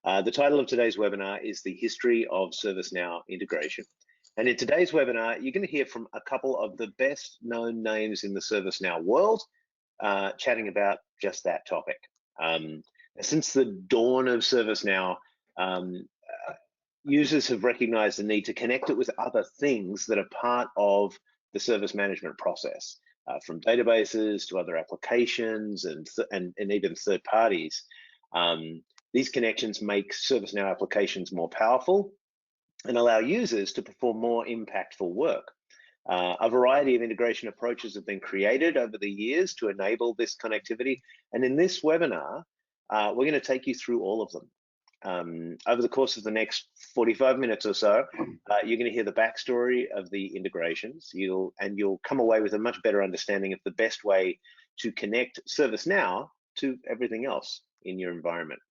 The title of today's webinar is The History of ServiceNow Integration. And in today's webinar, you're going to hear from a couple of the best known names in the ServiceNow world, chatting about just that topic. Since the dawn of ServiceNow, users have recognized the need to connect it with other things that are part of the service management process, from databases to other applications and even third parties. These connections make ServiceNow applications more powerful and allow users to perform more impactful work. A variety of integration approaches have been created over the years to enable this connectivity. And in this webinar, we're going to take you through all of them. Over the course of the next 45 minutes or so, you're going to hear the backstory of the integrations. You'll come away with a much better understanding of the best way to connect ServiceNow to everything else in your environment.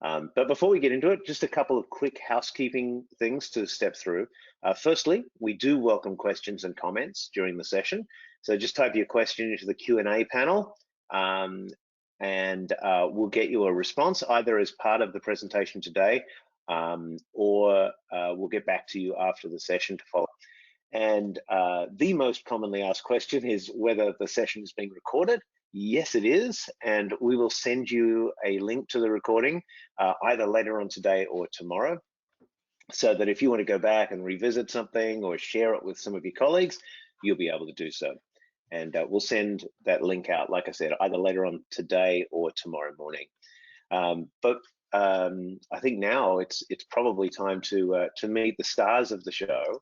But before we get into it, just a couple of quick housekeeping things to step through. Firstly, we do welcome questions and comments during the session. So just type your question into the Q&A panel, and we'll get you a response either as part of the presentation today, or we'll get back to you after the session to follow. And the most commonly asked question is whether the session is being recorded. Yes, it is, and we will send you a link to the recording either later on today or tomorrow, so that if you want to go back and revisit something or share it with some of your colleagues, you'll be able to do so. And we'll send that link out, like I said, either later on today or tomorrow morning. But I think now it's probably time to meet the stars of the show.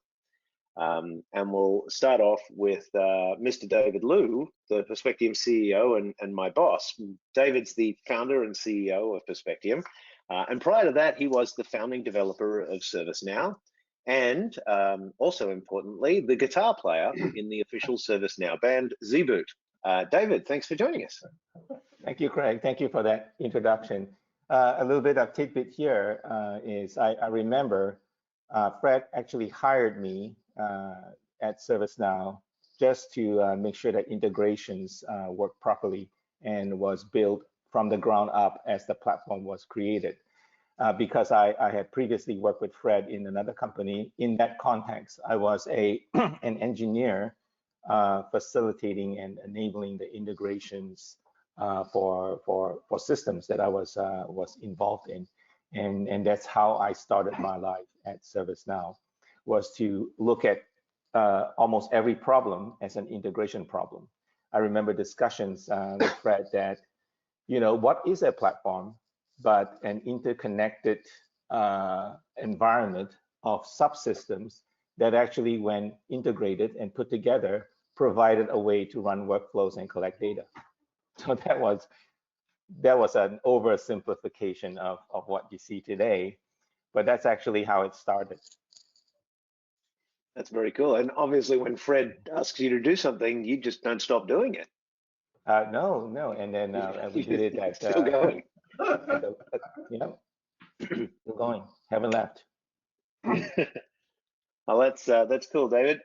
And we'll start off with Mr. David Liu, the Perspectium CEO and my boss. David's the founder and CEO of Perspectium. And prior to that, he was the founding developer of ServiceNow, and also importantly, the guitar player in the official ServiceNow band, Z-Boot. David, thanks for joining us. Thank you, Craig. Thank you for that introduction. A little bit of tidbit here is I remember Fred actually hired me at ServiceNow just to make sure that integrations work properly and was built from the ground up as the platform was created. Because I had previously worked with Fred in another company. In that context, I was an engineer facilitating and enabling the integrations for systems that I was involved in, and that's how I started my life at ServiceNow, was to look at almost every problem as an integration problem. I remember discussions with Fred that, what is a platform but an interconnected environment of subsystems that actually, when integrated and put together, provided a way to run workflows and collect data. So that was an oversimplification of what you see today, but that's actually how it started. That's very cool. And obviously, when Fred asks you to do something, you just don't stop doing it. No. And then we did it at still going. Still going. Haven't left. Well, that's cool, David.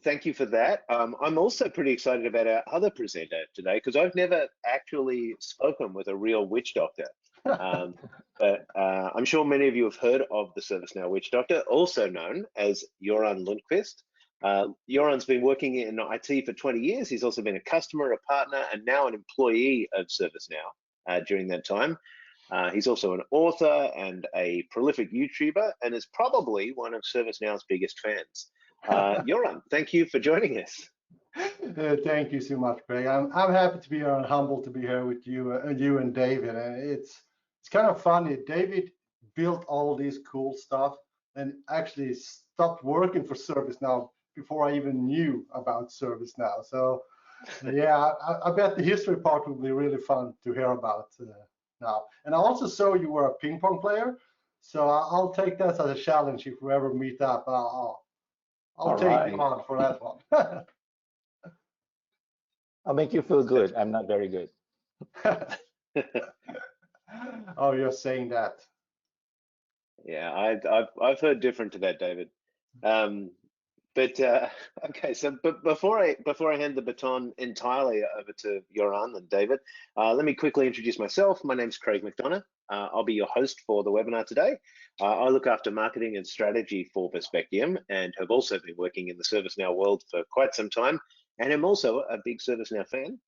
Thank you for that. I'm also pretty excited about our other presenter today, because I've never actually spoken with a real witch doctor. But I'm sure many of you have heard of the ServiceNow witch doctor, also known as Göran Lundqvist. Göran's been working in IT for 20 years. He's also been a customer, a partner, and now an employee of ServiceNow during that time. He's also an author and a prolific YouTuber, and is probably one of ServiceNow's biggest fans. Göran, thank you for joining us. Thank you so much, Craig. I'm happy to be here and humbled to be here with you and David. And it's kind of funny. David built all this cool stuff and actually stopped working for ServiceNow before I even knew about ServiceNow. So yeah, I bet the history part will be really fun to hear about now. And I also saw you were a ping pong player, so I'll take that as a challenge if we ever meet up. I'll take you on for that one. I'll make you feel good. I'm not very good. Oh, you're saying that. Yeah, I've heard different to that, David. Okay, so before I hand the baton entirely over to Göran and David, let me quickly introduce myself. My name's Craig McDonough. I'll be your host for the webinar today. I look after marketing and strategy for Perspectium and have also been working in the ServiceNow world for quite some time, and I'm also a big ServiceNow fan,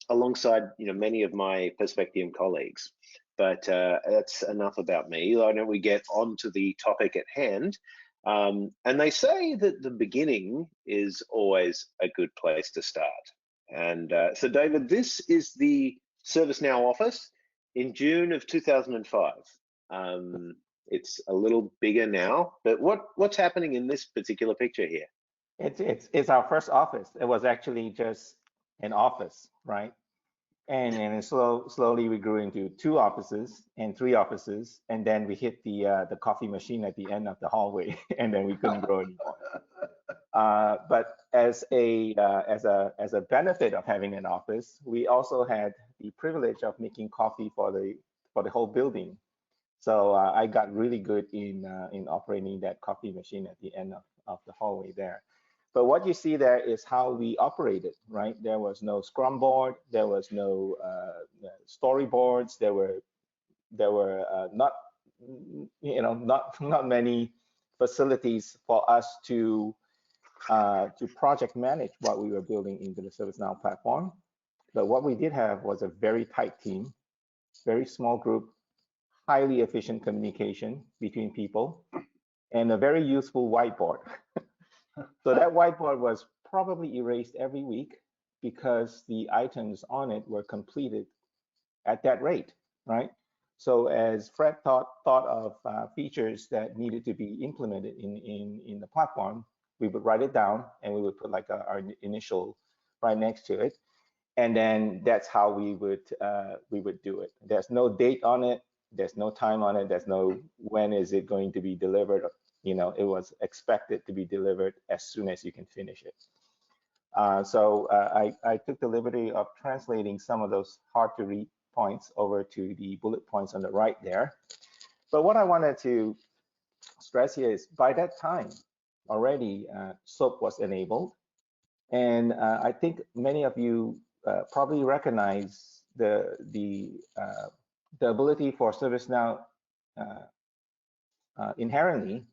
alongside many of my Perspectium colleagues. But that's enough about me. Why don't we get on to the topic at hand? And they say that the beginning is always a good place to start. And so, David, this is the ServiceNow office in June of 2005. It's a little bigger now, but what's happening in this particular picture here? It's our first office. It was actually just an office, right? And slowly we grew into 2 offices and 3 offices, and then we hit the coffee machine at the end of the hallway, and then we couldn't grow anymore. But as a benefit of having an office, we also had the privilege of making coffee for the whole building. So I got really good in operating that coffee machine at the end of the hallway there. But what you see there is how we operated, right? There was no Scrum board, there was no storyboards, there were not many facilities for us to project manage what we were building into the ServiceNow platform. But what we did have was a very tight team, very small group, highly efficient communication between people, and a very useful whiteboard. So that whiteboard was probably erased every week because the items on it were completed at that rate, right? So as Fred thought of features that needed to be implemented in the platform, we would write it down and we would put like our initial right next to it, and then that's how we would do it. There's no date on it, there's no time on it, there's no when is it going to be delivered. It was expected to be delivered as soon as you can finish it. So I took the liberty of translating some of those hard to read points over to the bullet points on the right there. But what I wanted to stress here is by that time already SOAP was enabled. And I think many of you probably recognize the ability for ServiceNow inherently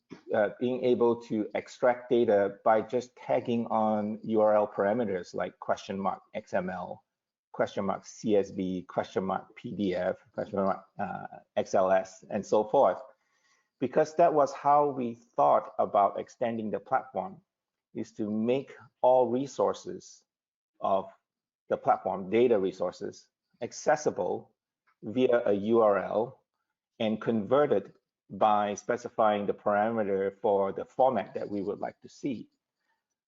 being able to extract data by just tagging on URL parameters like $XML, $CSV, $PDF, $XLS, and so forth. Because that was how we thought about extending the platform, is to make all resources of the platform, data resources, accessible via a URL and converted by specifying the parameter for the format that we would like to see.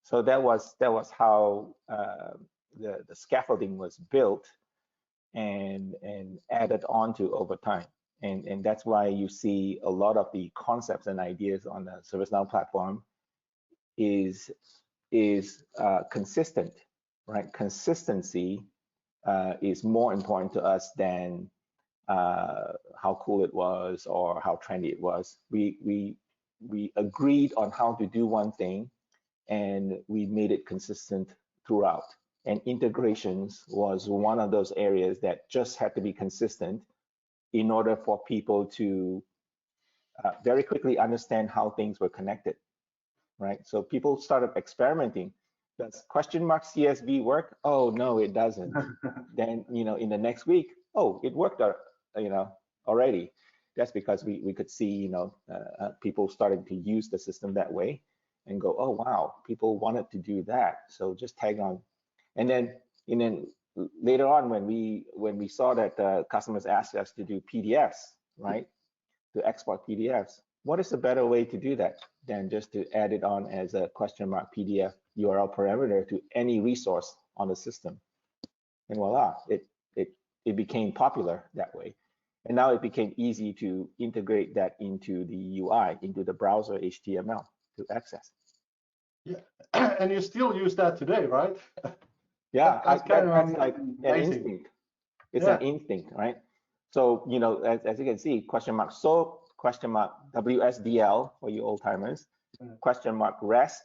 So that was how the scaffolding was built and added onto over time. And that's why you see a lot of the concepts and ideas on the ServiceNow platform is consistent, right? Consistency is more important to us than how cool it was or how trendy it was. We agreed on how to do one thing, and we made it consistent throughout. And integrations was one of those areas that just had to be consistent in order for people to very quickly understand how things were connected, right? So people started experimenting. Does $CSV work? Oh, no, it doesn't. Then, in the next week, oh, it worked, already. That's because we could see, people starting to use the system that way and go, oh, wow, people wanted to do that. So just tag on. And then later on, when we saw that customers asked us to do PDFs, right, to export PDFs, what is a better way to do that than just to add it on as a $PDF URL parameter to any resource on the system? And voila, it became popular that way. And now it became easy to integrate that into the UI, into the browser HTML to access. Yeah, and you still use that today, right? Yeah, that's like an instinct. It's an instinct, right? So, as you can see, $SOAP, WSDL for you old timers, $REST,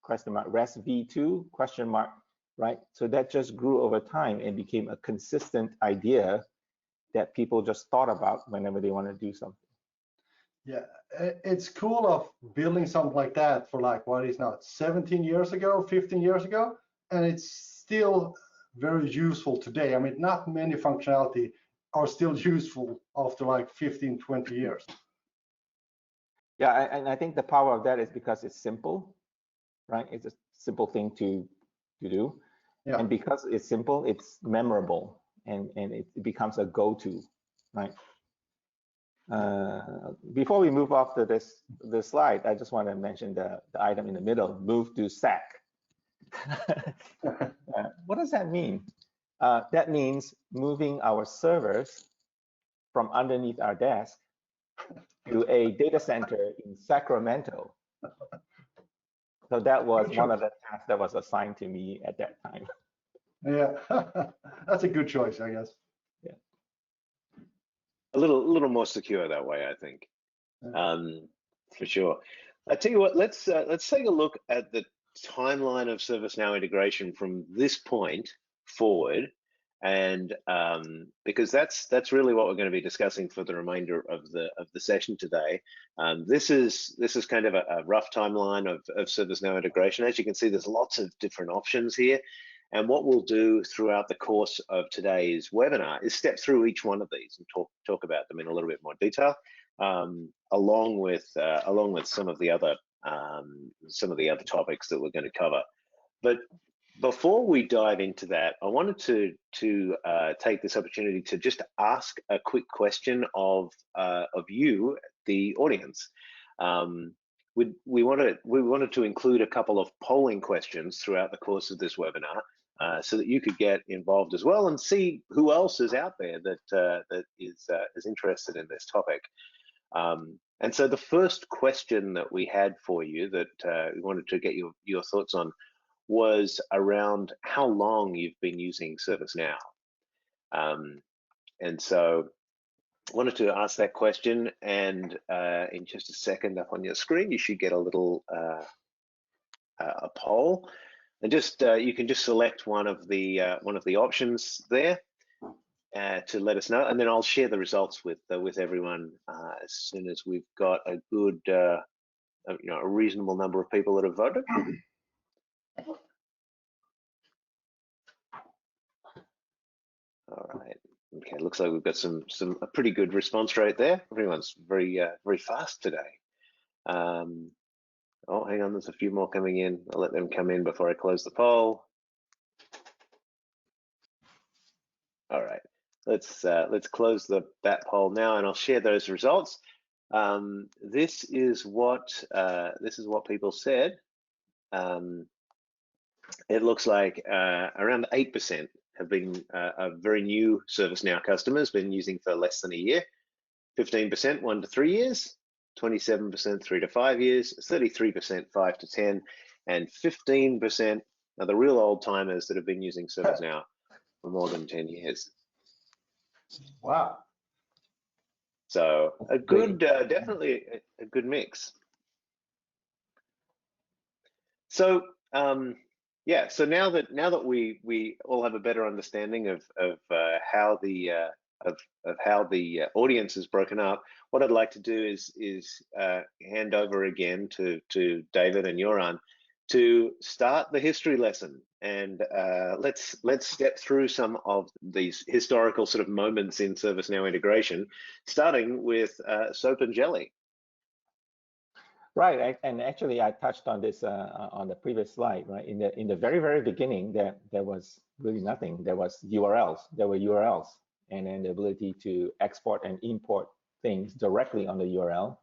REST v2, right? So that just grew over time and became a consistent idea that people just thought about whenever they want to do something. Yeah, it's cool of building something like that for like what is now 17 years ago, 15 years ago, and it's still very useful today. I mean, not many functionality are still useful after like 15, 20 years. Yeah, and I think the power of that is because it's simple, right? It's a simple thing to do. Yeah. And because it's simple, it's memorable, and it becomes a go-to, right? Before we move off to this slide, I just want to mention the item in the middle, move to SAC. What does that mean? That means moving our servers from underneath our desk to a data center in Sacramento. So that was one of the tasks that was assigned to me at that time. Yeah, that's a good choice, I guess. Yeah, a little more secure that way, I think, for sure. I tell you what, let's take a look at the timeline of ServiceNow integration from this point forward, and because that's really what we're going to be discussing for the remainder of the session today. This is kind of a rough timeline of ServiceNow integration. As you can see, there's lots of different options here. And what we'll do throughout the course of today's webinar is step through each one of these and talk about them in a little bit more detail, along with some of the other topics that we're going to cover. But before we dive into that, I wanted to take this opportunity to just ask a quick question of you, the audience. We wanted to include a couple of polling questions throughout the course of this webinar, so that you could get involved as well and see who else is out there that is interested in this topic. And so the first question that we had for you that we wanted to get your thoughts on was around how long you've been using ServiceNow. And so I wanted to ask that question, and in just a second up on your screen, you should get a little a poll, and just you can just select one of the options there to let us know, and then I'll share the results with everyone as soon as we've got a good a reasonable number of people that have voted. All right. Okay, looks like we've got a pretty good response rate there. Everyone's very fast today. Oh, hang on, there's a few more coming in. I'll let them come in before I close the poll. All right, let's close that poll now, and I'll share those results. This is what people said. It looks like around 8% have been very new ServiceNow customers, been using for less than a year. 15% 1 to 3 years. 27% 3 to 5 years. 33% 5 to 10, and 15% are the real old timers that have been using ServiceNow for more than 10 years. Wow. So a good, definitely a good mix. So yeah, so now that we all have a better understanding of how the audience is broken up, what I'd like to do is hand over again to David and Göran to start the history lesson, and let's step through some of these historical sort of moments in ServiceNow integration, starting with soap and jelly. Right, and actually I touched on this on the previous slide, right? In the very beginning, there was really nothing. There was URLs. There were URLs, and then the ability to export and import things directly on the URL.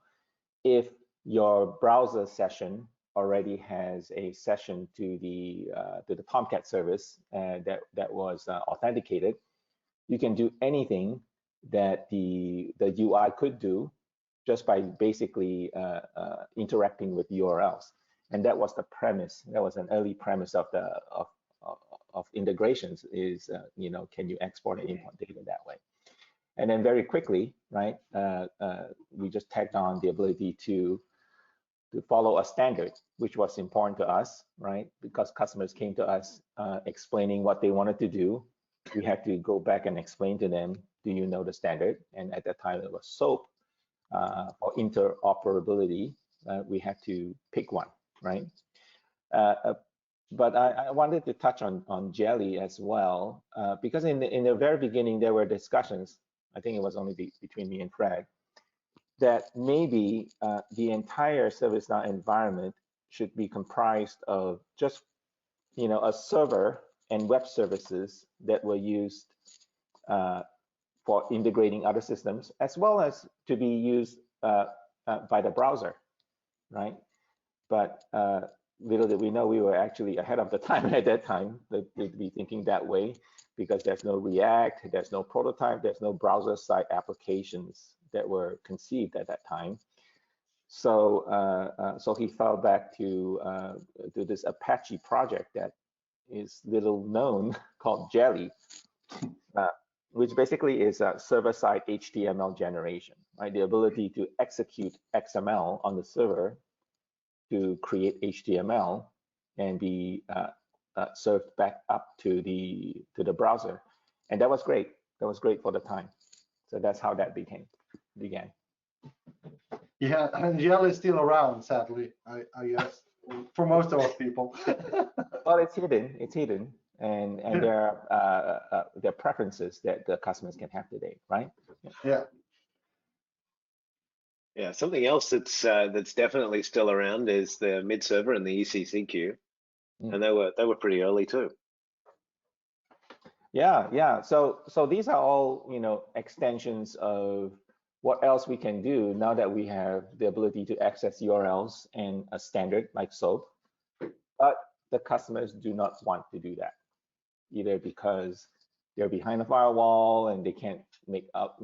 If your browser session already has a session to the Tomcat service that was authenticated, you can do anything that the UI could do just by basically interacting with URLs, and that was the premise. That was an early premise of integrations. Is can you export and import data that way? And then very quickly, right? We just tagged on the ability to follow a standard, which was important to us, right? Because customers came to us explaining what they wanted to do. We had to go back and explain to them do you know the standard? And at that time it was SOAP. For interoperability, we had to pick one, right? But I wanted to touch on Jelly as well, because in the very beginning there were discussions. I think it was only between me and Fred, that maybe the entire ServiceNow environment should be comprised of just a server and web services that were used for integrating other systems, as well as to be used by the browser, right? But little did we know we were actually ahead of the time at that time to be thinking that way, because there's no React, there's no prototype, there's no browser side applications that were conceived at that time. So so he fell back to this Apache project that is little known called Jelly, which basically is a server-side HTML generation, right? The ability to execute XML on the server to create HTML and be served back up to the browser, and that was great. That was great for the time. So that's how that began. Yeah, and Jelly is still around, sadly, I guess, for most of us people. Well, it's hidden, and there are preferences that the customers can have today, right? Yeah. Yeah, something else that's definitely still around is the mid server and the ECC queue, and they were pretty early too. Yeah. So these are all extensions of what else we can do now that we have the ability to access URLs and a standard like SOAP. But the customers do not want to do that, either because they're behind a firewall and they can't make up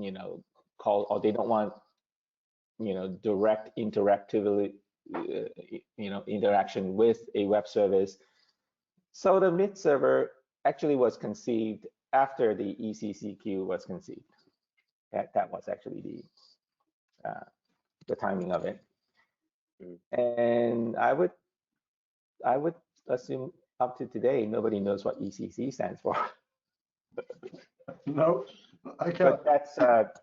call, or they don't want direct interactivity interaction with a web service. So the mid server actually was conceived after the ECC queue was conceived. That was actually the timing of it. And I would assume up to today nobody knows what ECC stands for. No, I can't. But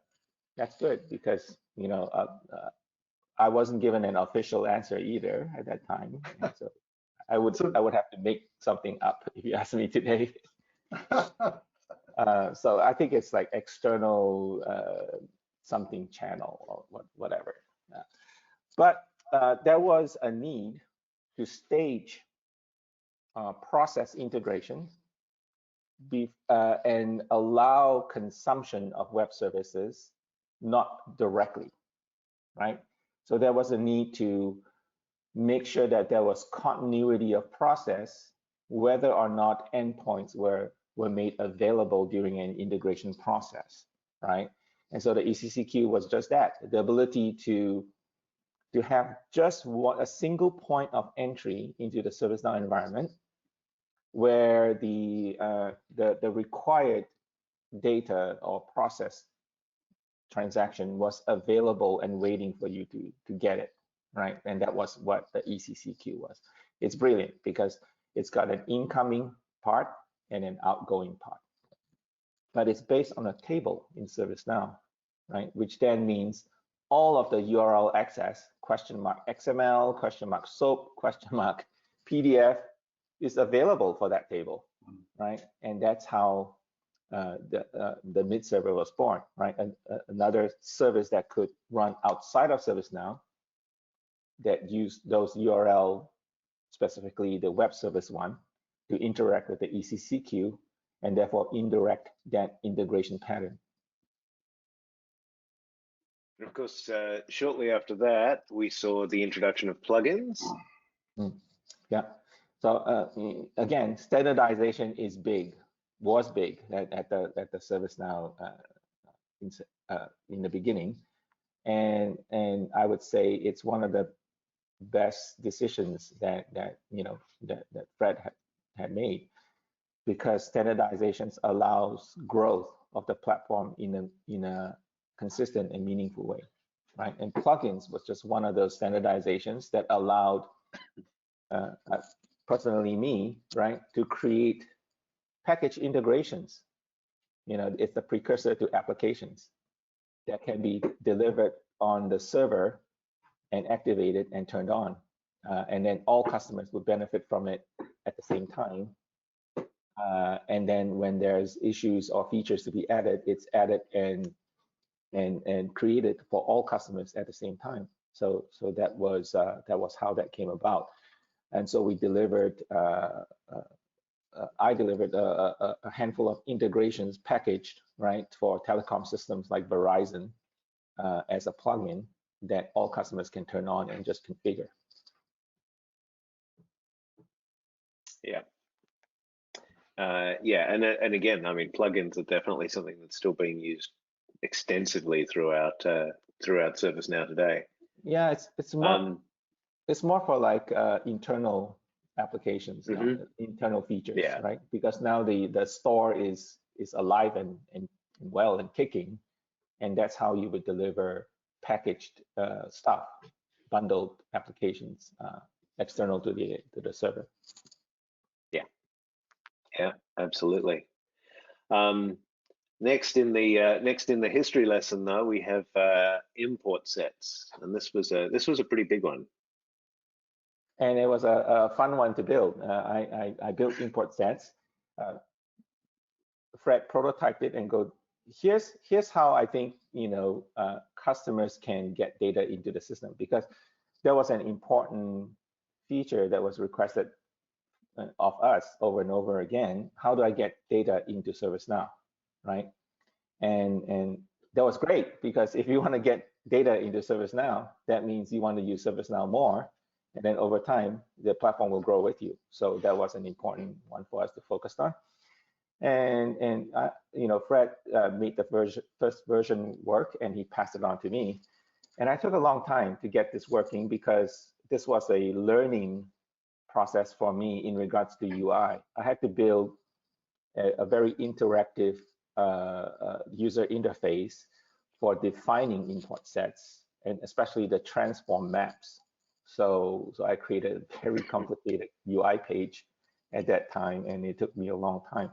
that's good, because I wasn't given an official answer either at that time. And so I would have to make something up if you ask me today. So I think it's like external something channel or whatever. But there was a need to stage process integration and allow consumption of web services not directly, right? So there was a need to make sure that there was continuity of process, whether or not endpoints were made available during an integration process, right? And so the ECC queue was just that, the ability to have just a single point of entry into the ServiceNow environment, where the required data or process transaction was available and waiting for you to get it, right? And that was what the ECC queue was. It's brilliant because it's got an incoming part and an outgoing part, but it's based on a table in ServiceNow, right? Which then means all of the URL access, $XML, $SOAP, PDF is available for that table, right? And that's how the mid server was born, right? Another service that could run outside of ServiceNow that used those URL, specifically the web service one, to interact with the ECC queue and therefore indirect that integration pattern. And of course, shortly after that, we saw the introduction of plugins. Yeah. So again, standardization was big at the ServiceNow in the beginning, and I would say it's one of the best decisions that Fred had made, because standardizations allows growth of the platform in a consistent and meaningful way, right? And plugins was just one of those standardizations that allowed personally me, right, to create package integrations It's the precursor to applications that can be delivered on the server and activated and turned on. And then all customers would benefit from it at the same time. And then when there's issues or features to be added, it's added and created for all customers at the same time. So that was how that came about. And so we delivered. I delivered a handful of integrations packaged, right, for telecom systems like Verizon as a plugin that all customers can turn on and just configure. Yeah. Yeah, and again, I mean, plugins are definitely something that's still being used extensively throughout ServiceNow today. Yeah, it's more for like internal applications, internal features, yeah. right? Because now the store is alive and well and kicking, and that's how you would deliver packaged stuff, bundled applications external to the server. Yeah, absolutely. Next in the history lesson, though, we have import sets, and this was a pretty big one. And it was a fun one to build. I built import sets. Fred prototyped it and go, here's how I think customers can get data into the system, because there was an important feature that was requested of us over and over again. How do I get data into ServiceNow, right? And that was great, because if you want to get data into ServiceNow, that means you want to use ServiceNow more, and then over time the platform will grow with you. So that was an important one for us to focus on. And Fred made the first version work, and he passed it on to me. And I took a long time to get this working, because this was a learning process for me in regards to UI. I had to build a very interactive user interface for defining import sets, and especially the transform maps. So I created a very complicated UI page at that time, and it took me a long time.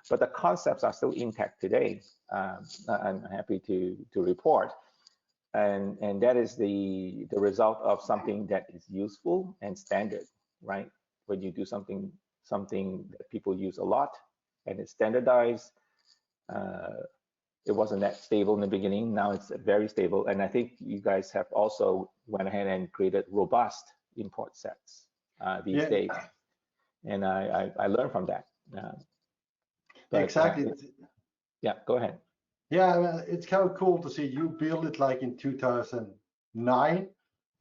But the concepts are still intact today. I'm happy to report. And that is the result of something that is useful and standard, right? When you do something that people use a lot and it's standardized, it wasn't that stable in the beginning. Now it's very stable. And I think you guys have also went ahead and created robust import sets these days. And I learned from that. Exactly. Yeah, go ahead. Yeah, it's kind of cool to see you build it like in 2009,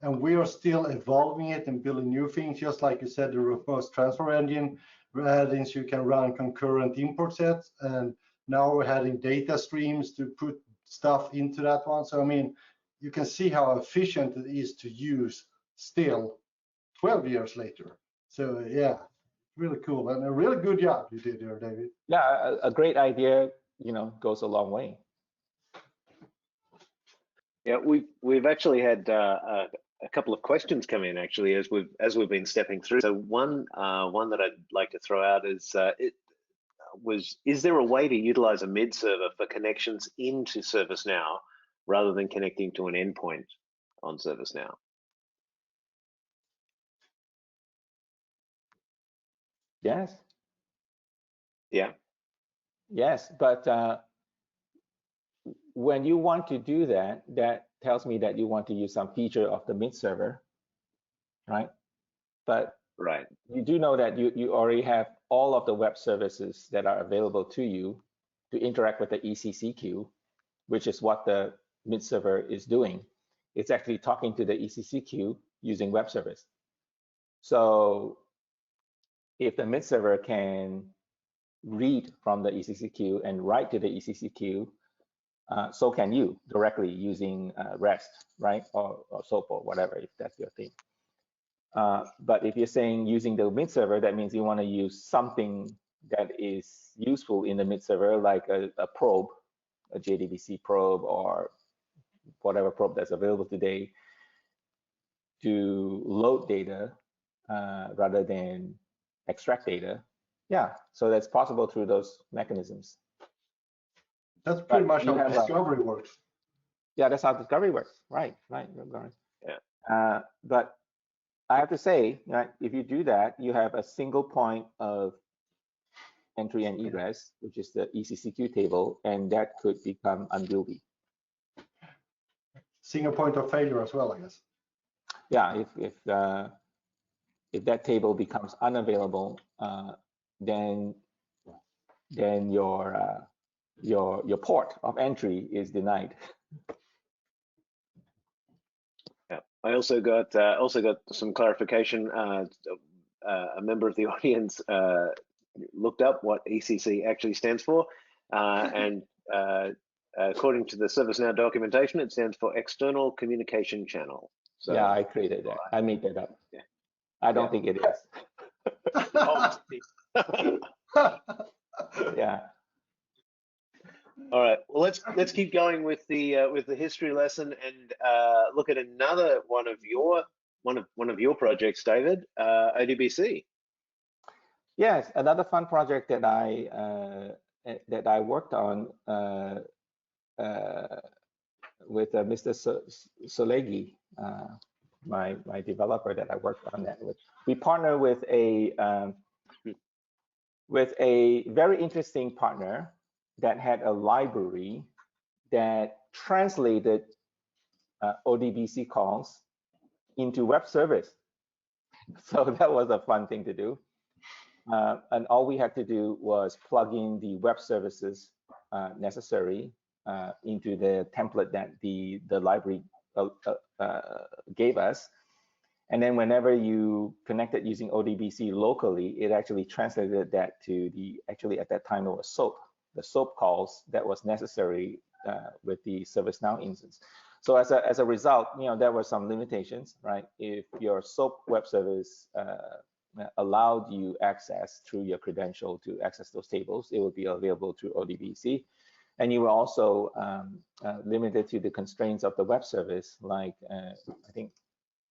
and we are still evolving it and building new things. Just like you said, the reverse transfer engine, we're adding so you can run concurrent import sets, and now we're adding data streams to put stuff into that one. So I mean, you can see how efficient it is to use still 12 years later. So yeah, really cool, and a really good job you did there, David. Yeah, a great idea, goes a long way. Yeah, we've actually had a couple of questions come in actually as we've been stepping through. So one that I'd like to throw out is is there a way to utilize a mid server for connections into ServiceNow rather than connecting to an endpoint on ServiceNow? Yes. Yeah. Yes, but when you want to do that, that tells me that you want to use some feature of the mid server, right? But right, you do know that you already have all of the web services that are available to you to interact with the ECC queue, which is what the mid server is doing. It's actually talking to the ECC queue using web service. So if the mid server can read from the ECC queue and write to the ECC queue, so can you directly using REST, right? Or SOAP or whatever, if that's your thing. But if you're saying using the mid server, that means you want to use something that is useful in the mid server, like a probe, a JDBC probe, or whatever probe that's available today to load data rather than extract data. Yeah, so that's possible through those mechanisms. That's pretty much how have discovery works. Yeah, that's how discovery works. Right, Göran. Yeah. But I have to say, right, if you do that, you have a single point of entry and egress, which is the ECCQ table, and that could become unwieldy. Single point of failure as well, I guess. Yeah, if that table becomes unavailable, then your port of entry is denied. Yeah. I also got some clarification. A member of the audience looked up what ECC actually stands for, and according to the ServiceNow documentation, it stands for External Communication Channel. So, yeah, I created that. I made that up. Yeah. I don't think it is. Yeah. All right. Well, let's keep going with the history lesson and look at another one of your projects, David, ODBC. Yes, another fun project that I worked on with Mr. Solegi, my developer that I worked on that with. We partner with a very interesting partner that had a library that translated ODBC calls into web service. So that was a fun thing to do. And all we had to do was plug in the web services necessary into the template that the library gave us. And then whenever you connected using ODBC locally, it actually translated that to actually at that time it was SOAP, the SOAP calls that was necessary with the ServiceNow instance. So as a result, there were some limitations, right? If your SOAP web service allowed you access through your credential to access those tables, it would be available through ODBC. And you were also limited to the constraints of the web service, like I think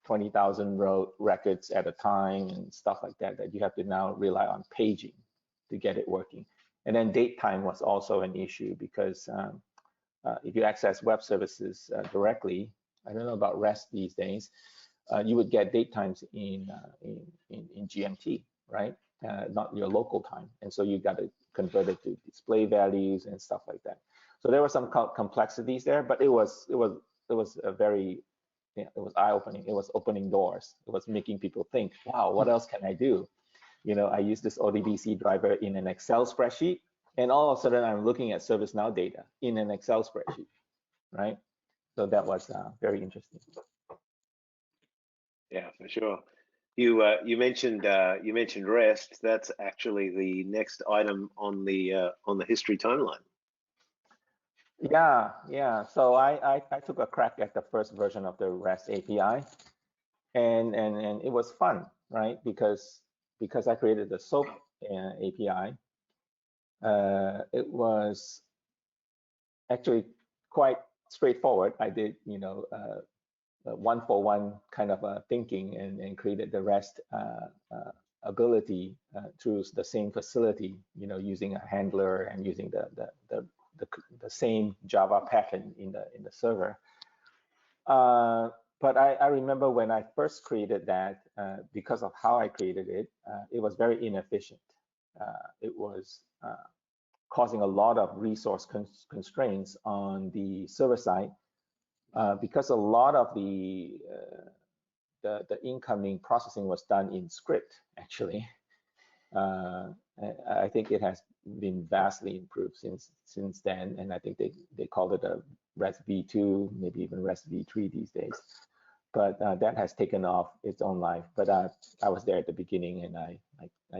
20,000 records at a time and stuff like that, that you have to now rely on paging to get it working. And then date time was also an issue because if you access web services directly, I don't know about REST these days, you would get date times in GMT, right? Not your local time. And so you got to convert it to display values and stuff like that. So there were some complexities there, but it was a very, it was eye-opening. It was opening doors. It was making people think, wow, what else can I do? I use this ODBC driver in an Excel spreadsheet, and all of a sudden I'm looking at ServiceNow data in an Excel spreadsheet, right? So that was very interesting. Yeah, for sure. You mentioned REST. That's actually the next item on the history timeline. Yeah. So I took a crack at the first version of the REST API, and it was fun, right? Because I created the SOAP API. It was actually quite straightforward. I did, one-for-one kind of thinking and created the REST ability through the same facility, using a handler and using the same Java pattern in the server. But I remember when I first created that, because of how I created it, it was very inefficient. It was causing a lot of resource constraints on the server side, because a lot of the incoming processing was done in script, actually. I think it has been vastly improved since then, and I think they called it a REST v2, maybe even REST v3 these days. But that has taken off its own life. But I was there at the beginning, and I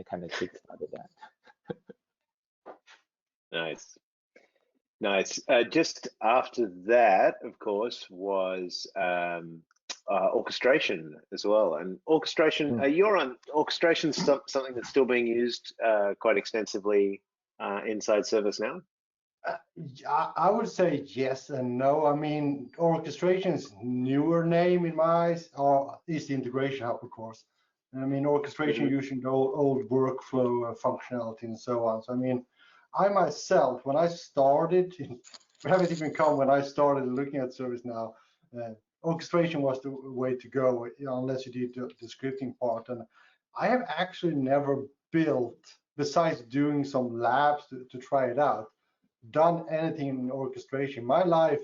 kind of kickstarted that. Nice. Just after that, of course, was orchestration as well. And orchestration, orchestration something that's still being used quite extensively inside ServiceNow? I would say yes and no. I mean, orchestration's newer name in my eyes is the integration hub, of course. I mean, orchestration using the old workflow functionality and so on. So I mean, I myself, when I started, we haven't even come when I started looking at ServiceNow, orchestration was the way to go, unless you did the scripting part. And I have actually never built, besides doing some labs to try it out, done anything in orchestration. My life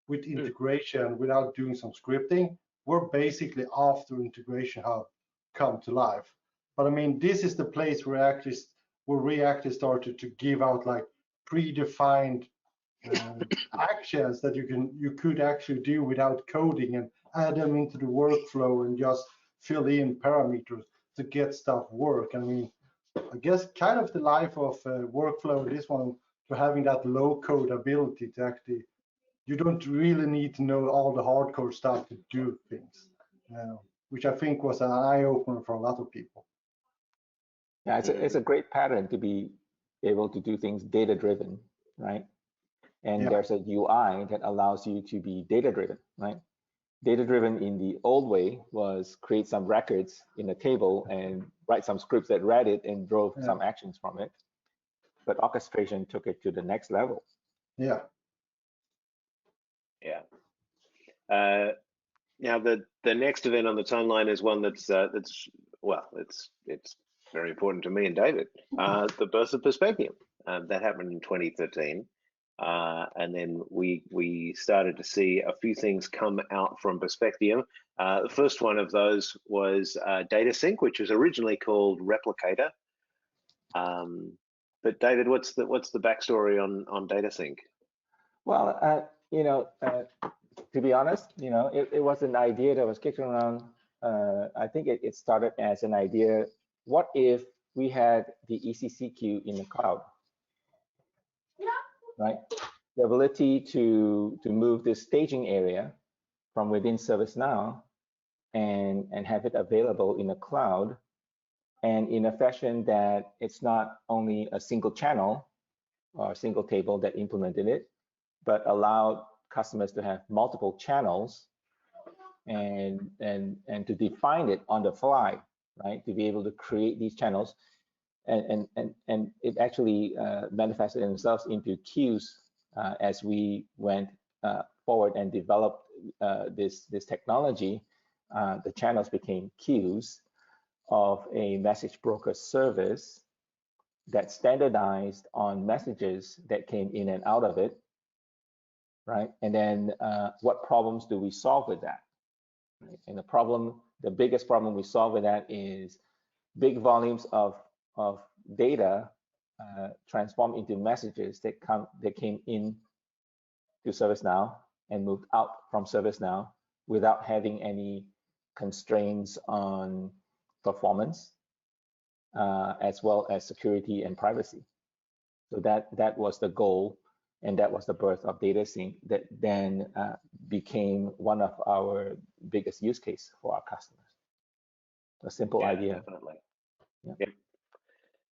with integration without doing some scripting, we're basically after integration hub come to life. But I mean, this is the place where we actually started to give out like predefined actions that you could actually do without coding and add them into the workflow and just fill in parameters to get stuff work. I mean, I guess kind of the life of workflow, this one, to having that low code ability to actually, you don't really need to know all the hardcore stuff to do things, which I think was an eye opener for a lot of people. Yeah, it's a great pattern to be able to do things data driven, right? And there's a UI that allows you to be data driven, right? Data driven in the old way was create some records in a table and write some scripts that read it and drove some actions from it. But orchestration took it to the next level. Yeah. Now the next event on the timeline is one that's well, it's very important to me and David. The birth of Perspective that happened in 2013, and then we started to see a few things come out from Perspective. The first one of those was Data Sync, which was originally called Replicator. But David, what's the backstory on Data Sync? Well, to be honest, it was an idea that was kicking around. I think it started as an idea. What if we had the ECC queue in the cloud, right? The ability to move this staging area from within ServiceNow and have it available in the cloud, and in a fashion that it's not only a single channel or a single table that implemented it, but allowed customers to have multiple channels and to define it on the fly, right? To be able to create these channels, and it actually manifested themselves into queues as we went forward and developed this technology. The channels became queues of a message broker service that standardized on messages that came in and out of it, right? And then what problems do we solve with that? Right? And the biggest problem we solve with that is big volumes of data transformed into messages that came in to ServiceNow and moved out from ServiceNow without having any constraints on performance, as well as security and privacy. So that was the goal, and that was the birth of Data Sync that then became one of our biggest use case for our customers. A simple idea. Definitely.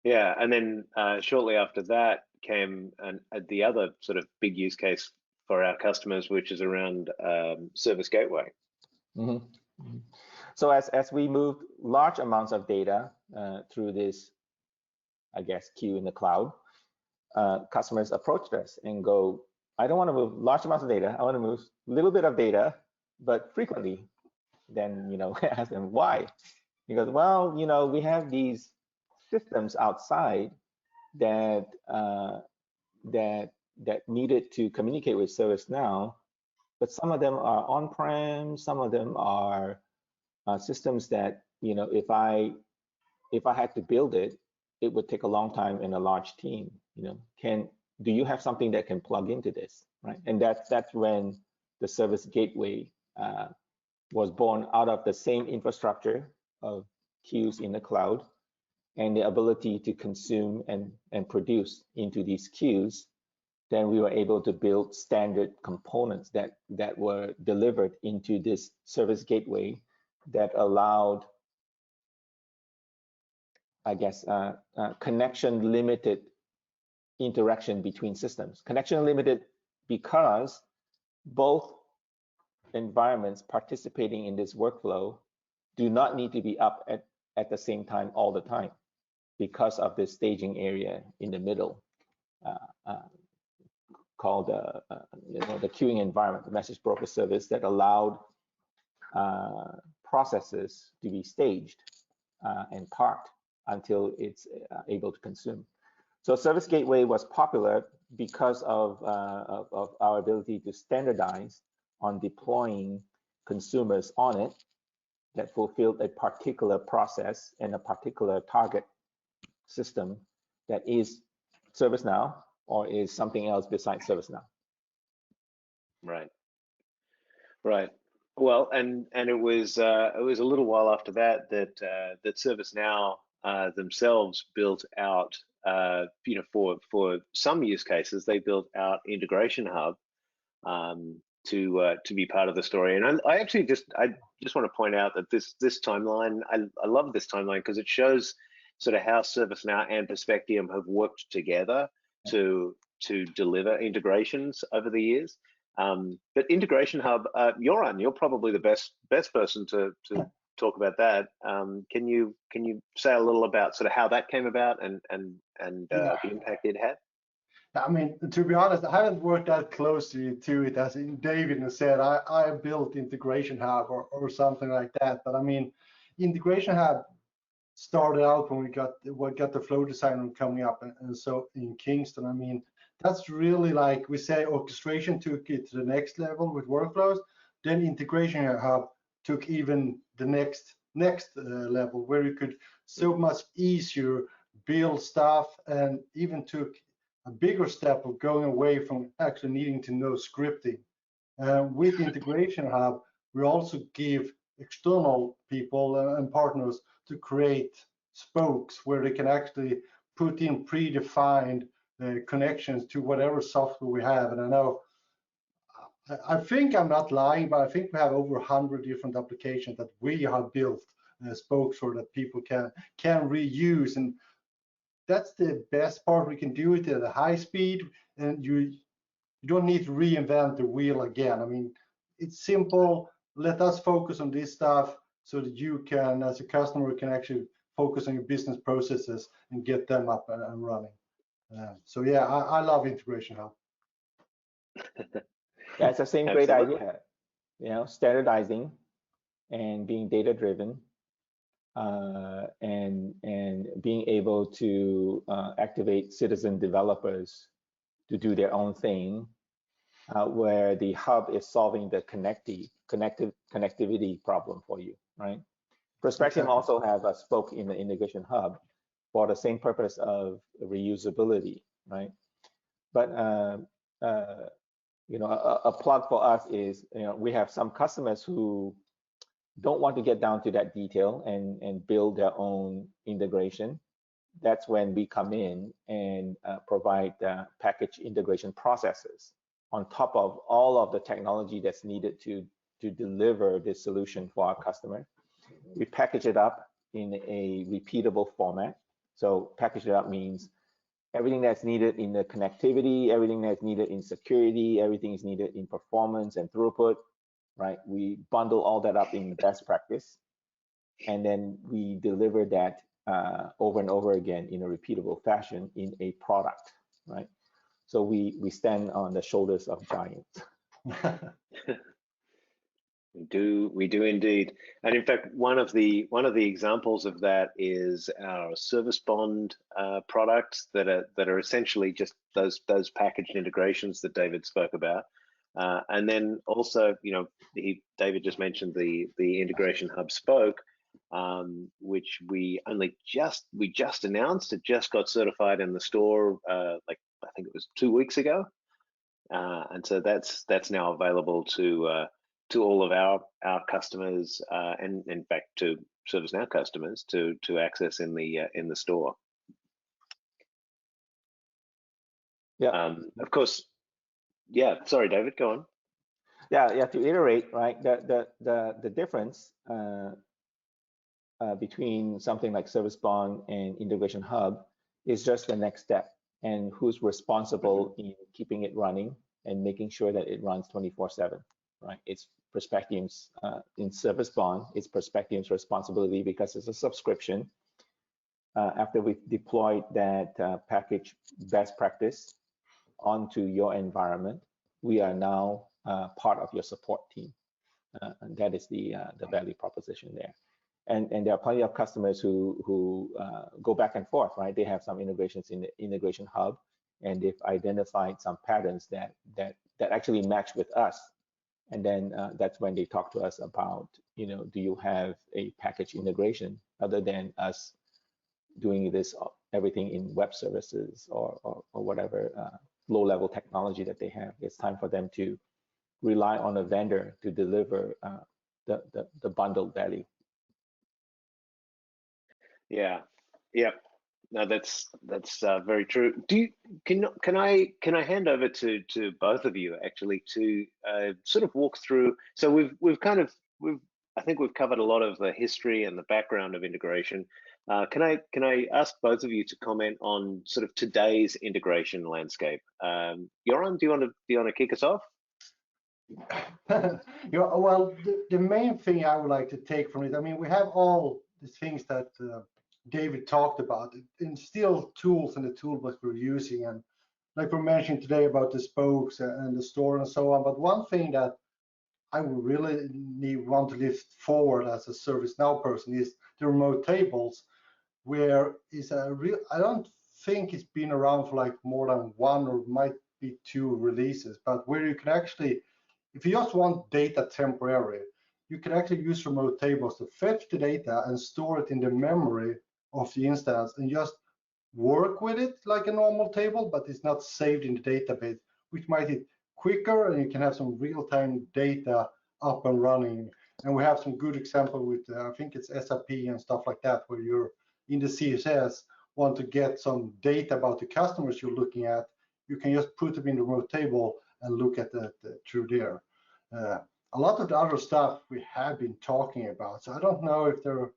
Yeah, and then shortly after that came the other sort of big use case for our customers, which is around Service Gateway. Mm-hmm. So as we moved large amounts of data through this, I guess, queue in the cloud, customers approached us and go, I don't want to move large amounts of data. I want to move a little bit of data, but frequently. Then, ask them why. He goes, well, we have these systems outside that needed to communicate with ServiceNow, but some of them are on-prem, some of them are systems that, if I had to build it, it would take a long time and a large team. Do you have something that can plug into this, right? And that's when the Service Gateway was born out of the same infrastructure of queues in the cloud, and the ability to consume and produce into these queues. Then we were able to build standard components that were delivered into this Service Gateway that allowed, I guess, connection limited interaction between systems. Connection limited because both environments participating in this workflow do not need to be up at the same time all the time because of this staging area in the middle. called the queuing environment, the message broker service that allowed processes to be staged and parked until it's able to consume. So Service Gateway was popular because of our ability to standardize on deploying consumers on it that fulfilled a particular process and a particular target system that is ServiceNow or is something else besides ServiceNow. Right. Right. Well, and it was a little while after that that ServiceNow themselves built out, for some use cases, they built out Integration Hub to be part of the story. And I actually just want to point out that this timeline, I love this timeline because it shows sort of how ServiceNow and Perspectium have worked together to deliver integrations over the years. But Integration Hub, Göran, you're probably the best person to talk about that. Can you say a little about sort of how that came about and the impact it had? I mean, to be honest, I haven't worked that closely to it as David has said. I built Integration Hub or something like that. But I mean, Integration Hub started out when we got the flow designer coming up, and so in Kingston. I mean, that's really, like we say, orchestration took it to the next level with workflows. Then Integration Hub took even the next level, where you could so much easier build stuff, and even took a bigger step of going away from actually needing to know scripting. With Integration Hub, we also give external people and partners to create spokes where they can actually put in predefined connections to whatever software we have. And I think I'm not lying, but I think we have over 100 different applications that we have built spokes for that people can reuse. And that's the best part. We can do it at a high speed, and you don't need to reinvent the wheel again. I mean, it's simple. Let us focus on this stuff so that you can, as a customer, can actually focus on your business processes and get them up and running. So yeah, I love Integration Hub. That's the same great idea. Standardizing and being data driven, and being able to activate citizen developers to do their own thing, where the hub is solving the connectivity problem for you, right? Perspective also have a spoke in the Integration Hub for the same purpose of reusability, right? But a plug for us is, we have some customers who don't want to get down to that detail and build their own integration. That's when we come in and provide package integration processes on top of all of the technology that's needed to deliver this solution for our customer. We package it up in a repeatable format. So package it up means everything that's needed in the connectivity, everything that's needed in security, everything is needed in performance and throughput, right? We bundle all that up in best practice, and then we deliver that over and over again in a repeatable fashion in a product, right? So we stand on the shoulders of giants. We do indeed. And in fact, one of the examples of that is our Service Bond products that are essentially just those packaged integrations that David spoke about. And then also, David just mentioned the Integration Hub spoke, which we just announced. It just got certified in the store, I think it was 2 weeks ago, and so that's now available to all of our customers, and in fact to ServiceNow customers to access in the store. Yeah. Of course. Yeah. Sorry, David. Go on. Yeah. To iterate, right? The difference between something like Service Bond and Integration Hub is just the next step, and who's responsible in keeping it running and making sure that it runs 24/7, right? It's Perspective's in Service Bond. It's Perspective's responsibility because it's a subscription. after we've deployed that package best practice onto your environment, we are now part of your support team. And that is the value proposition there. And there are plenty of customers who go back and forth, right? They have some integrations in the integration hub, and they've identified some patterns that actually match with us. And then that's when they talk to us about, do you have a package integration other than us doing this everything in web services or whatever low-level technology that they have. It's time for them to rely on a vendor to deliver the bundled value. Yeah. No, that's very true. Can I hand over to both of you actually to sort of walk through? So I think we've covered a lot of the history and the background of integration. Can I ask both of you to comment on sort of today's integration landscape? Göran, do you want to kick us off? Well, the main thing I would like to take from it, I mean, we have all the things that David talked about, and still tools in the toolbox we're using, and like we mentioned today about the spokes and the store and so on. But one thing that I would really want to lift forward as a ServiceNow person is the remote tables, where is a real, I don't think it's been around for like more than one or might be two releases, but where you can actually, if you just want data temporary, you can actually use remote tables to fetch the data and store it in the memory of the instance and just work with it like a normal table, but it's not saved in the database, which might be quicker, and you can have some real-time data up and running. And we have some good example with, I think it's SAP and stuff like that, where you're in the CSS, want to get some data about the customers you're looking at, you can just put them in the remote table and look at that through there. A lot of the other stuff we have been talking about, so I don't know if there's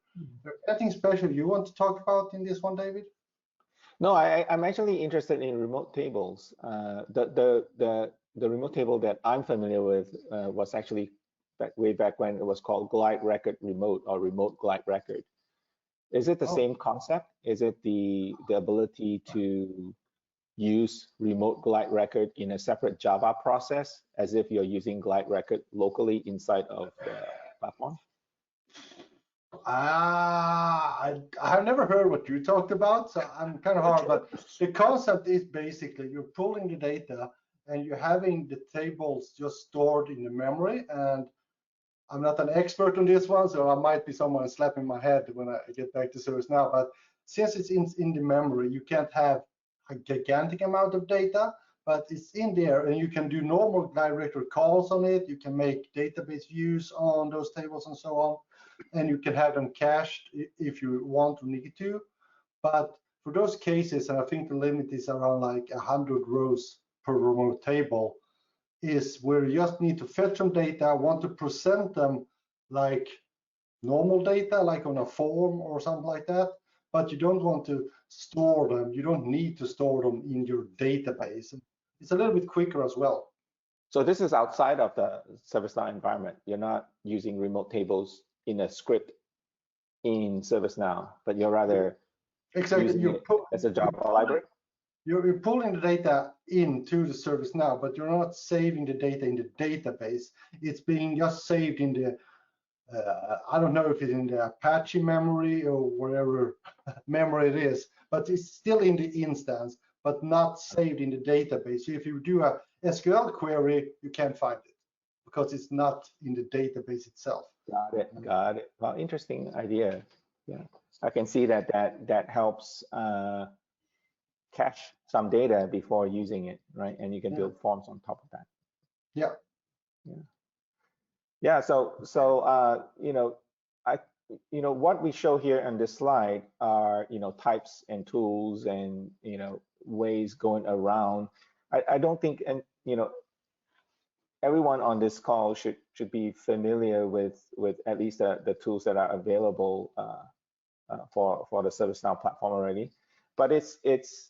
anything special you want to talk about in this one, David? No, I'm actually interested in remote tables. The remote table that I'm familiar with was actually way back when it was called Glide Record Remote or Remote Glide Record. Is it the same concept? Is it the ability to use remote glide record in a separate Java process as if you're using glide record locally inside of the platform? I've never heard what you talked about, so I'm kind of hard, but the concept is basically you're pulling the data and you're having the tables just stored in the memory. And I'm not an expert on this one, so I might be someone slapping my head when I get back to ServiceNow, but since it's in the memory, you can't have a gigantic amount of data, but it's in there, and you can do normal direct calls on it. You can make database views on those tables and so on, and you can have them cached if you want or need to. But for those cases, and I think the limit is around like 100 rows per remote table, is where you just need to fetch some data, want to present them like normal data, like on a form or something like that, but you don't want to store them. You don't need to store them in your database. It's a little bit quicker as well. So this is outside of the ServiceNow environment. You're not using remote tables in a script in ServiceNow, but you're rather using it as a Java library? You're pulling the data into the ServiceNow, but you're not saving the data in the database. It's being just saved in the I don't know if it's in the Apache memory or whatever memory it is, but it's still in the instance, but not saved in the database. So if you do a SQL query, you can't find it because it's not in the database itself. Got it. Well, interesting idea. Yeah, I can see that helps cache some data before using it, right? And you can build forms on top of that. Yeah. Yeah, so what we show here on this slide are types and tools and ways going around. I don't think, and everyone on this call should be familiar with at least the tools that are available for the ServiceNow platform already. But it's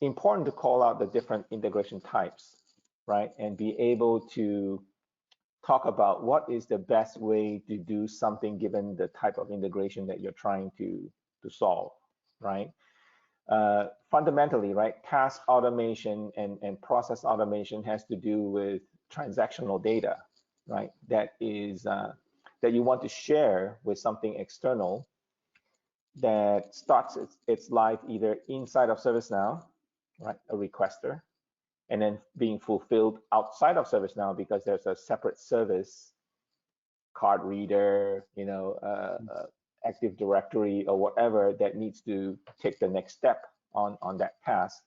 important to call out the different integration types, right? And be able to talk about what is the best way to do something given the type of integration that you're trying to solve, right? Fundamentally, right, task automation and process automation has to do with transactional data, right? That is that you want to share with something external that starts its life either inside of ServiceNow, right, a requester, and then being fulfilled outside of ServiceNow because there's a separate service, card reader, Active Directory or whatever that needs to take the next step on that task.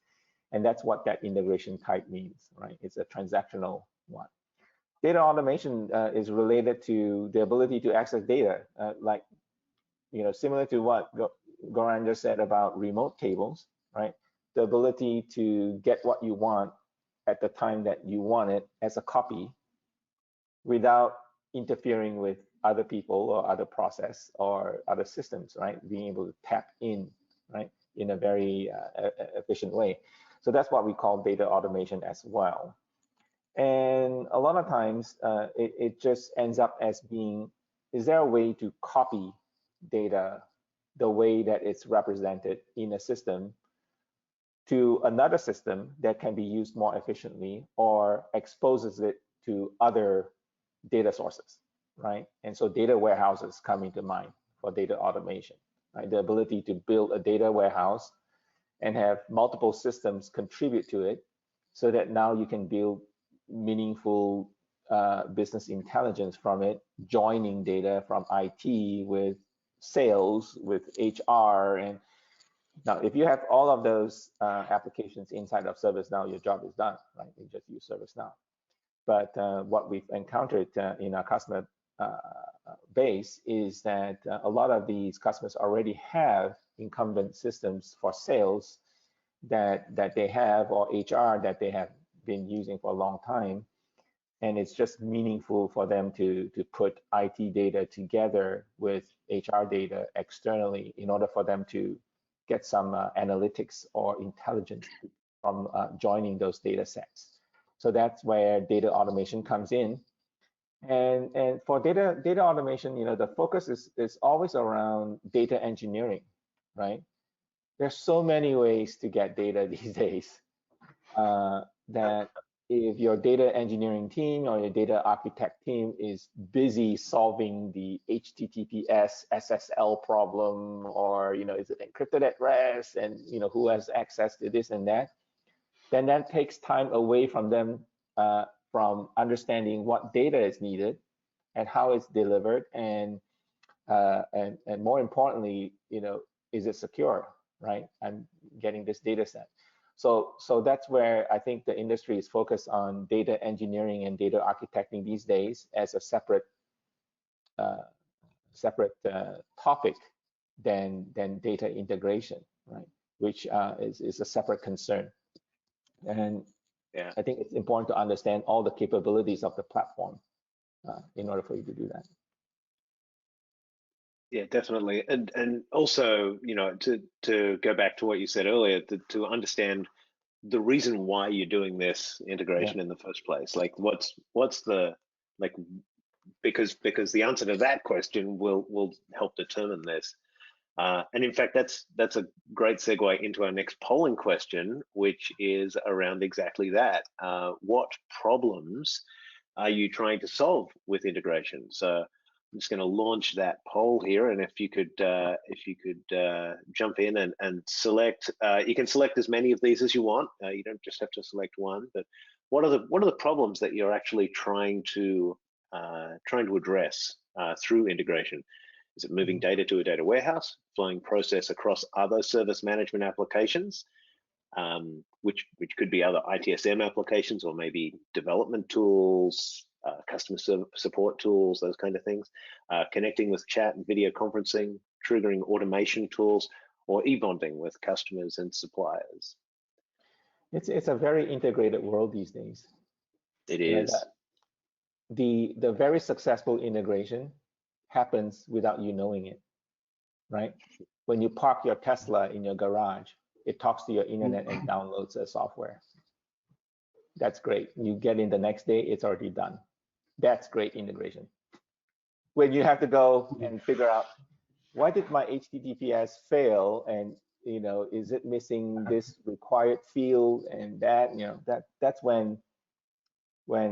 And that's what that integration type means, right? It's a transactional one. Data automation is related to the ability to access data, like, similar to what Göran just said about remote tables, right? The ability to get what you want at the time that you want it as a copy without interfering with other people or other process or other systems, right? Being able to tap in, right, in a very efficient way. So that's what we call data automation as well. And a lot of times it just ends up as being, is there a way to copy data the way that it's represented in a system to another system that can be used more efficiently or exposes it to other data sources, right? And so data warehouses come into mind for data automation, right? The ability to build a data warehouse and have multiple systems contribute to it so that now you can build meaningful business intelligence from it, joining data from IT with sales, with HR. And now if you have all of those applications inside of ServiceNow, your job is done, right? You just use ServiceNow. But what we've encountered in our customer base is that a lot of these customers already have incumbent systems for sales that they have, or HR that they have been using for a long time. And it's just meaningful for them to put IT data together with HR data externally in order for them to get some analytics or intelligence from joining those data sets. So that's where data automation comes in. And for data automation, the focus is always around data engineering, right? There's so many ways to get data these days that if your data engineering team or your data architect team is busy solving the HTTPS SSL problem, or is it encrypted at rest, and who has access to this and that, then that takes time away from them from understanding what data is needed and how it's delivered, and more importantly, is it secure, right? I'm getting this data set. So that's where I think the industry is focused on data engineering and data architecting these days as a separate topic than data integration, right? Which is a separate concern. And yeah, I think it's important to understand all the capabilities of the platform in order for you to do that. Yeah, definitely. And also, to go back to what you said earlier, to understand the reason why you're doing this integration in the first place. Like what's the, like, because the answer to that question will help determine this. And in fact, that's a great segue into our next polling question, which is around exactly that. What problems are you trying to solve with integration? So I'm just going to launch that poll here, and if you could jump in and select, you can select as many of these as you want. You don't just have to select one. But what are the problems that you're actually trying to address through integration? Is it moving data to a data warehouse, flowing process across other service management applications, which could be other ITSM applications, or maybe development tools, customer support tools, those kind of things, connecting with chat and video conferencing, triggering automation tools, or e-bonding with customers and suppliers? It's a very integrated world these days. It is. The very successful integration happens without you knowing it, right? When you park your Tesla in your garage, it talks to your internet and downloads the software. That's great. You get in the next day, it's already done. That's great integration. When you have to go and figure out why did my HTTPS fail? And is it missing this required field and that? That's when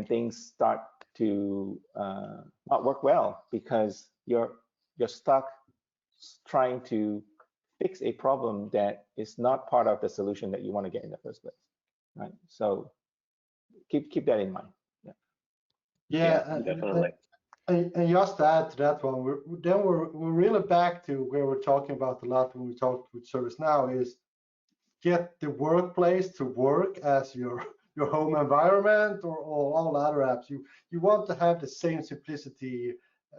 things start to not work well, because you're stuck trying to fix a problem that is not part of the solution that you want to get in the first place, right? So keep that in mind. Yeah, definitely. And just to add to that one, we're really back to where we're talking about a lot when we talk with ServiceNow is get the workplace to work as your home environment or all other apps. You want to have the same simplicity.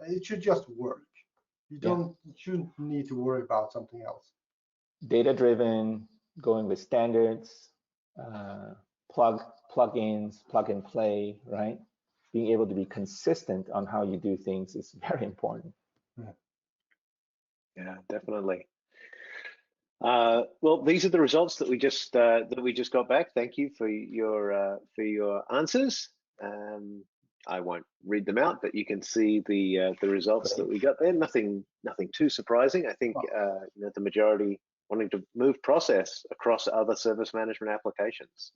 It should just work. You shouldn't need to worry about something else. Data driven, going with standards, plugins, plug and play, right? Being able to be consistent on how you do things is very important. Yeah, definitely. Well, these are the results that we just got back. Thank you for your answers. I won't read them out, but you can see the results that we got there. Nothing too surprising. I think the majority wanting to move process across other service management applications.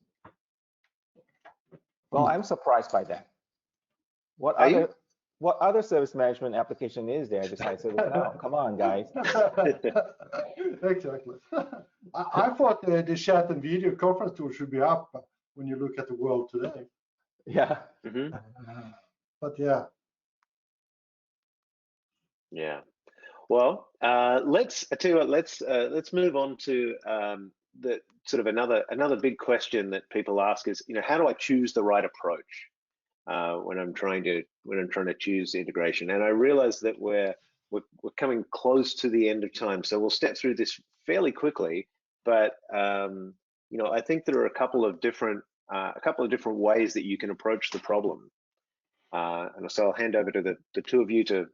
Well, I'm surprised by that. What other service management application is there besides ServiceNow? Come on, guys. Exactly. I thought the chat and video conference tool should be up when you look at the world today. Yeah. But yeah. Yeah. Well, let's move on to the sort of another big question that people ask is, how do I choose the right approach when I'm trying to choose integration? And I realize that we're coming close to the end of time, so we'll step through this fairly quickly. But I think there are a couple of different ways that you can approach the problem. And so I'll hand over to the two of you to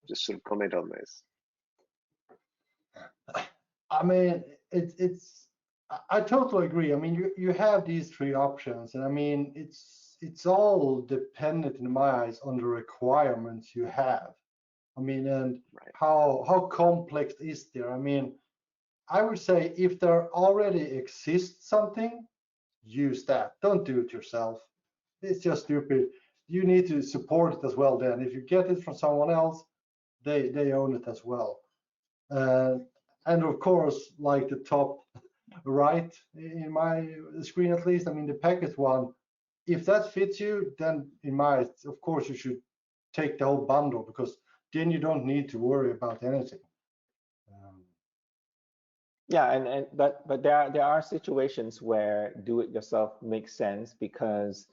just sort of comment on this. I mean, I totally agree. I mean, you have these three options, and I mean, it's all dependent in my eyes on the requirements you have. I mean, and how complex is there? I mean, I would say if there already exists something, use that. Don't do it yourself. It's just stupid. You need to support it as well. Then, if you get it from someone else, they own it as well. And of course, like the top right in my screen, at least, I mean, the package one, if that fits you, then in my, of course, you should take the whole bundle, because then you don't need to worry about anything. Yeah, but there are situations where do it yourself makes sense, because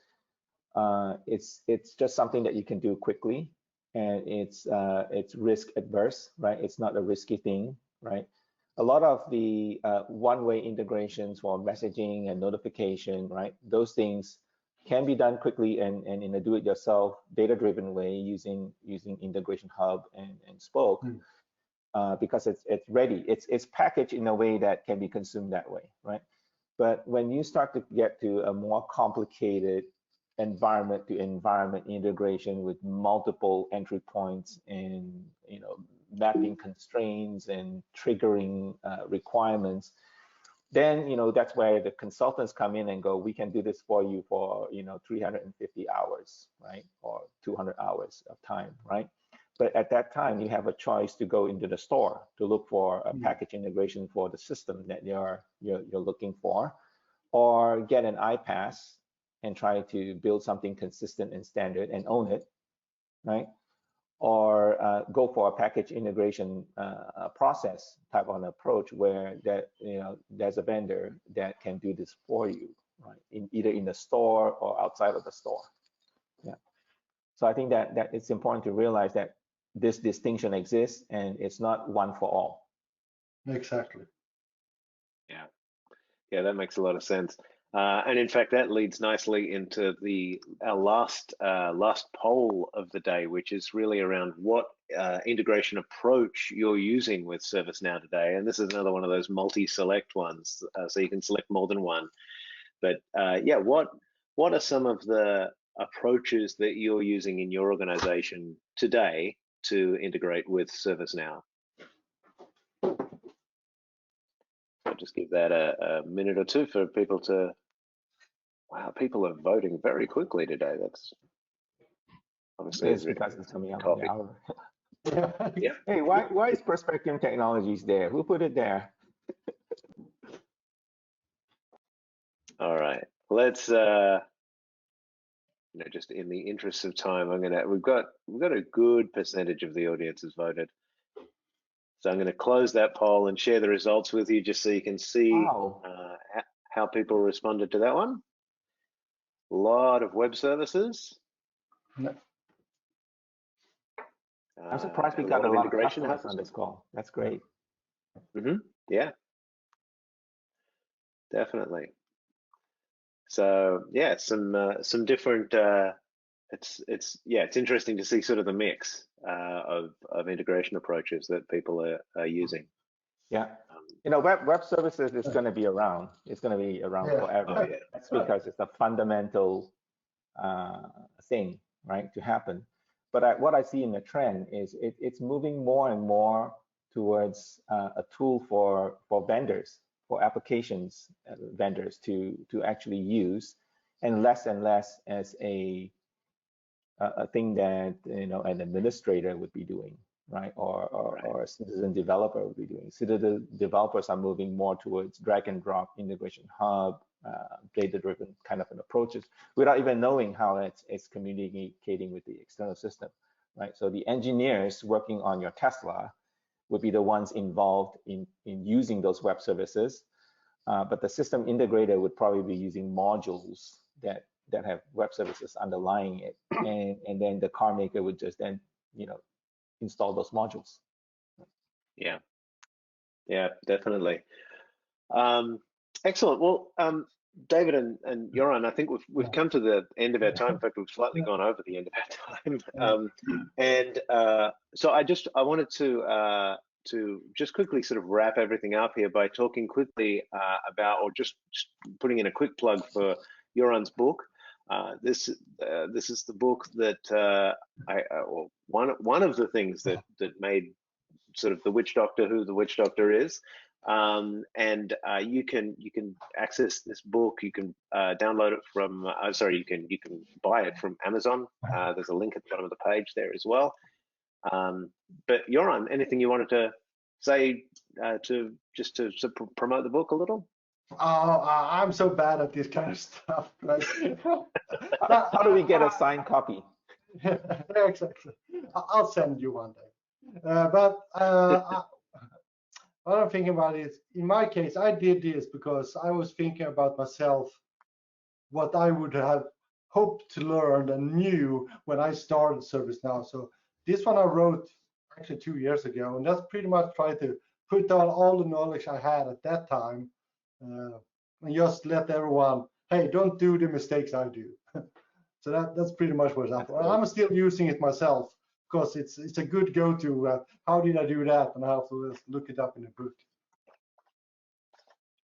it's just something that you can do quickly, and it's risk adverse, right? It's not a risky thing, right? A lot of the one-way integrations for messaging and notification, right? Those things can be done quickly and in a do-it-yourself, data-driven way using Integration Hub and Spoke. Because it's ready, it's packaged in a way that can be consumed that way, right? But when you start to get to a more complicated environment to environment integration with multiple entry points and mapping constraints and triggering requirements, then that's where the consultants come in and go, we can do this for you for 350 hours, right, or 200 hours of time, right? But at that time, you have a choice to go into the store to look for a package integration for the system that you're looking for, or get an iPaaS and try to build something consistent and standard and own it, right? Or go for a package integration process type of an approach where there's a vendor that can do this for you, right? Either in the store or outside of the store. Yeah. So I think that it's important to realize that this distinction exists, and it's not one for all. Exactly. Yeah, that makes a lot of sense. And in fact, that leads nicely into our last poll of the day, which is really around what integration approach you're using with ServiceNow today. And this is another one of those multi-select ones, so you can select more than one. But yeah, what are some of the approaches that you're using in your organization today to integrate with ServiceNow? I'll just give that a minute or two for people to. Wow, people are voting very quickly today. That's obviously It's because it's coming up on the coffee. hour. Yeah. Hey, why is Perspective Technologies there? Who put it there? All right. Let's just in the interest of time, we've got a good percentage of the audience has voted. So I'm going to close that poll and share the results with you just so you can see Wow. how people responded to that one. A lot of web services. I'm surprised we got a lot of integration customers on this call. That's great. Yeah, definitely. So yeah, some different. It's interesting to see sort of the mix of integration approaches that people are using. Yeah, web services is going to be around. It's going to be around forever. Oh, yeah. That's because it's a fundamental thing, right, to happen. But what I see in the trend is it's moving more and more towards a tool for vendors, for applications vendors to actually use, and less as a thing that an administrator would be doing, right, or a citizen developer would be doing. Citizen developers are moving more towards drag and drop integration hub, data-driven kind of an approaches, without even knowing how it's communicating with the external system, right? So the engineers working on your Tesla would be the ones involved in using those web services, but the system integrator would probably be using modules that have web services underlying it, and then the car maker would just then install those modules. Yeah, definitely. Excellent. Well, David and Göran, I think we've come to the end of our time. In fact, we've slightly gone over the end of our time. So I wanted to just quickly sort of wrap everything up here by talking quickly about, or just putting in a quick plug for Göran's book. This is the book that one of the things that made sort of the witch doctor who the witch doctor is. You can access this book. You can download it from. You can buy it from Amazon. There's a link at the bottom of the page there as well. But Göran, anything you wanted to say to promote the book a little? I'm so bad at this kind of stuff. Right? How do we get a signed copy? Exactly. I'll send you one day. What I'm thinking about is, in my case, I did this because I was thinking about myself, what I would have hoped to learn and knew when I started ServiceNow. So this one I wrote actually 2 years ago, and that's pretty much trying to put down all the knowledge I had at that time, and just let everyone, hey, don't do the mistakes I do. So that's pretty much what's up. I'm still using it myself, because it's a good go-to. How did I do that? And I have to look it up in the book.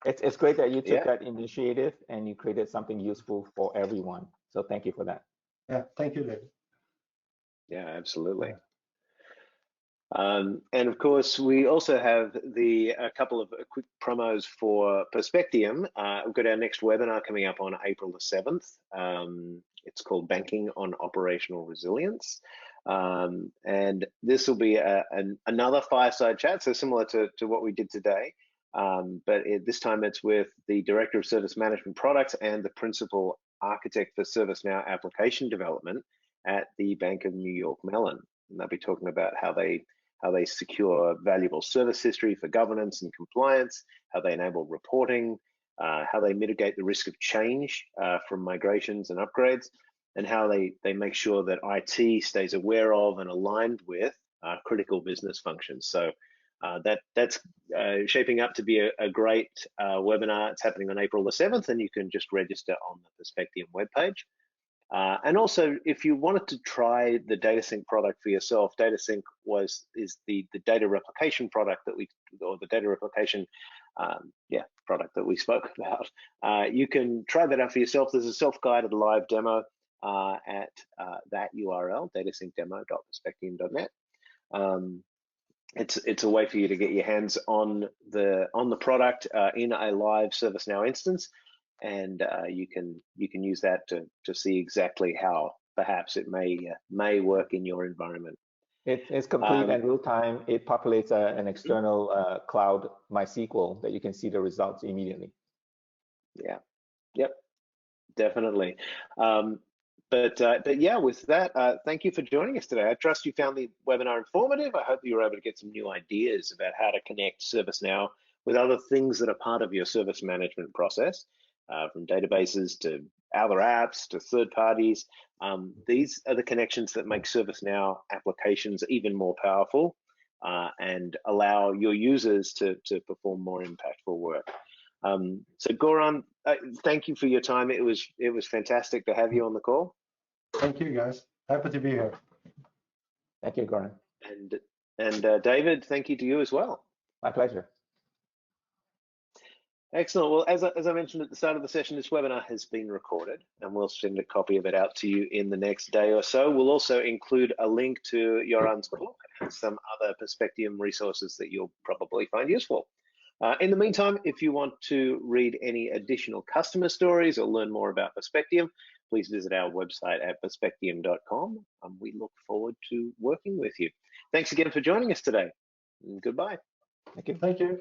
It's great that you took that initiative and you created something useful for everyone. So thank you for that. Yeah, thank you, David. Yeah, absolutely. And of course, we also have a couple of quick promos for Perspectium. We've got our next webinar coming up on April the 7th. It's called Banking on Operational Resilience. And this will be another fireside chat, so similar to what we did today. But this time it's with the Director of Service Management Products and the Principal Architect for ServiceNow Application Development at the Bank of New York Mellon. And they'll be talking about how they secure valuable service history for governance and compliance, how they enable reporting, how they mitigate the risk of change from migrations and upgrades, and how they make sure that IT stays aware of and aligned with critical business functions. So that's shaping up to be a great webinar. It's happening on April the 7th, and you can just register on the Perspectium webpage. And also, if you wanted to try the DataSync product for yourself, DataSync is the data replication product the data replication product that we spoke about. You can try that out for yourself. There's a self-guided live demo at that URL, datasyncdemo.perspectium.net. it's a way for you to get your hands on the product in a live ServiceNow instance, and you can use that to see exactly how perhaps it may work in your environment. It's complete and real time. It populates an external cloud MySQL that you can see the results immediately. Yeah, yep, definitely. But yeah, with that, thank you for joining us today. I trust you found the webinar informative. I hope you were able to get some new ideas about how to connect ServiceNow with other things that are part of your service management process, from databases to other apps to third parties. These are the connections that make ServiceNow applications even more powerful and allow your users to perform more impactful work. So Göran, thank you for your time. It was fantastic to have you on the call. Thank you, guys. Happy to be here. Thank you, Göran. And David, thank you to you as well. My pleasure. Excellent. Well, as I mentioned at the start of the session, this webinar has been recorded, and we'll send a copy of it out to you in the next day or so. We'll also include a link to Göran's book and some other Perspectium resources that you'll probably find useful. In the meantime, if you want to read any additional customer stories or learn more about Perspectium, please visit our website at perspectium.com. We look forward to working with you. Thanks again for joining us today. Goodbye. Thank you. Thank you.